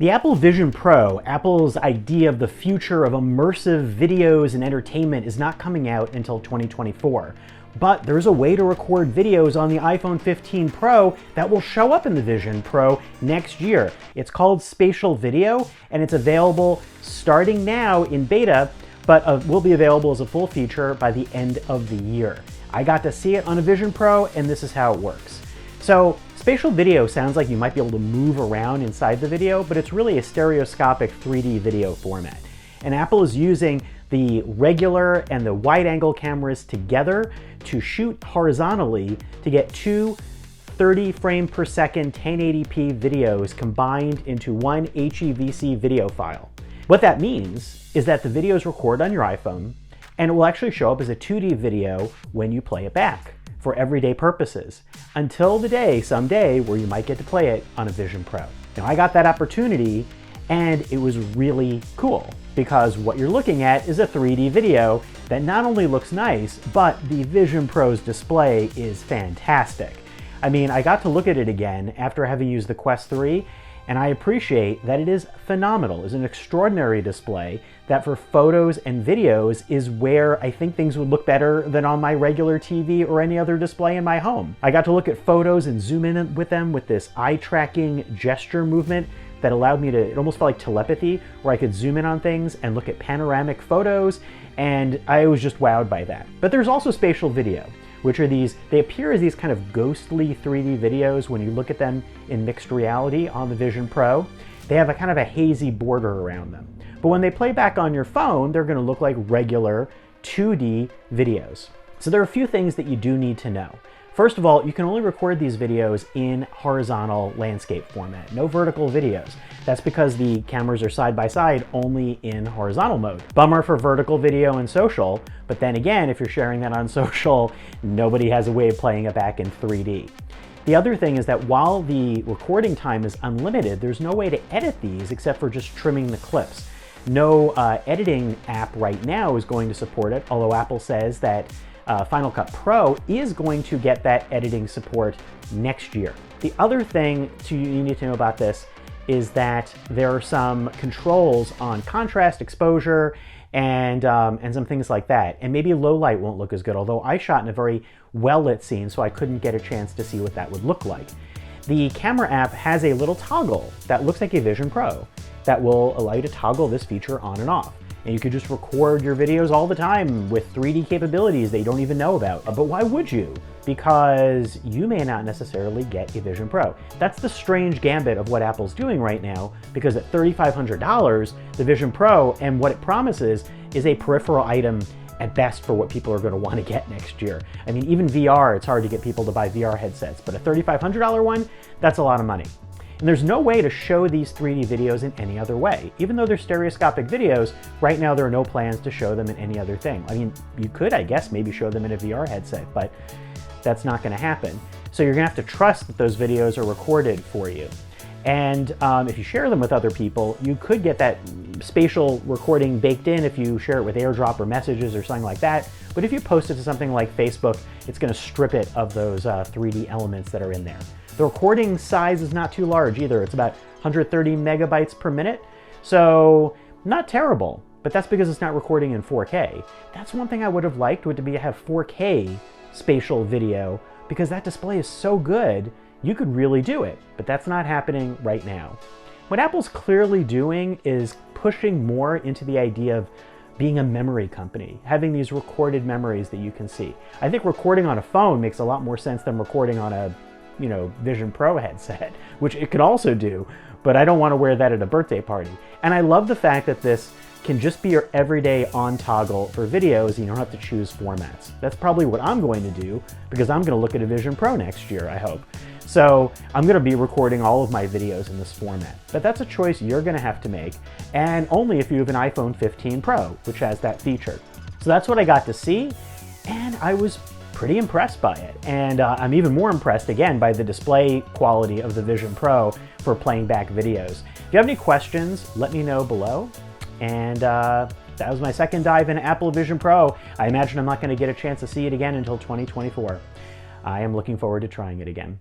The Apple Vision Pro, Apple's idea of the future of immersive videos and entertainment, is not coming out until 2024. But there's a way to record videos on the iPhone 15 Pro that will show up in the Vision Pro next year. It's called Spatial Video, and it's available starting now in beta, but will be available as a full feature by the end of the year. I got to see it on a Vision Pro, and this is how it works. So spatial video sounds like you might be able to move around inside the video, but it's really a stereoscopic 3D video format. And Apple is using the regular and the wide angle cameras together to shoot horizontally to get two 30 frame per second 1080p videos combined into one HEVC video file. What that means is that the videos record on your iPhone, and it will actually show up as a 2D video when you play it back for everyday purposes, until the day, someday, where you might get to play it on a Vision Pro. Now, I got that opportunity, and it was really cool, because what you're looking at is a 3D video that not only looks nice, but the Vision Pro's display is fantastic. I mean, I got to look at it again after having used the Quest 3, and I appreciate that it is phenomenal. It's an extraordinary display that for photos and videos is where I think things would look better than on my regular TV or any other display in my home. I got to look at photos and zoom in with them with this eye-tracking gesture movement that allowed me to, it almost felt like telepathy, where I could zoom in on things and look at panoramic photos, and I was just wowed by that. But there's also spatial video, which are these, they appear as these kind of ghostly 3D videos when you look at them in mixed reality on the Vision Pro. They have a kind of a hazy border around them. But when they play back on your phone, they're gonna look like regular 2D videos. So there are a few things that you do need to know. First of all, you can only record these videos in horizontal landscape format, no vertical videos. That's because the cameras are side by side only in horizontal mode. Bummer for vertical video and social, but then again, if you're sharing that on social, nobody has a way of playing it back in 3D. The other thing is that while the recording time is unlimited, there's no way to edit these except for just trimming the clips. No editing app right now is going to support it, although Apple says that Final Cut Pro is going to get that editing support next year. The other thing you need to know about this is that there are some controls on contrast, exposure, and some things like that. And maybe low light won't look as good, although I shot in a very well-lit scene, so I couldn't get a chance to see what that would look like. The camera app has a little toggle that looks like a Vision Pro that will allow you to toggle this feature on and off. And you could just record your videos all the time with 3D capabilities that you don't even know about. But why would you? Because you may not necessarily get a Vision Pro. That's the strange gambit of what Apple's doing right now, because at $3,500, the Vision Pro and what it promises is a peripheral item at best for what people are going to want to get next year. I mean, even VR, it's hard to get people to buy VR headsets, but a $3,500 one, that's a lot of money. And there's no way to show these 3D videos in any other way. Even though they're stereoscopic videos, right now there are no plans to show them in any other thing. I mean, you could, I guess, maybe show them in a VR headset, but that's not going to happen. So you're going to have to trust that those videos are recorded for you. And if you share them with other people, you could get that spatial recording baked in if you share it with AirDrop or Messages or something like that. But if you post it to something like Facebook, it's going to strip it of those 3D elements that are in there. The recording size is not too large either. It's about 130 megabytes per minute. So not terrible, but that's because it's not recording in 4K. That's one thing I would have liked, would be to have 4K spatial video, because that display is so good, you could really do it, but that's not happening right now. What Apple's clearly doing is pushing more into the idea of being a memory company, having these recorded memories that you can see. I think recording on a phone makes a lot more sense than recording on a Vision Pro headset, which it could also do, but I don't want to wear that at a birthday party. And I love the fact that this can just be your everyday on toggle for videos, and you don't have to choose formats. That's probably what I'm going to do, because I'm going to look at a Vision Pro next year, I hope. So I'm going to be recording all of my videos in this format. But that's a choice you're going to have to make, and only if you have an iPhone 15 Pro, which has that feature. So that's what I got to see, and I was pretty impressed by it. And I'm even more impressed, again, by the display quality of the Vision Pro for playing back videos. If you have any questions, let me know below. And that was my second dive into Apple Vision Pro. I imagine I'm not going to get a chance to see it again until 2024. I am looking forward to trying it again.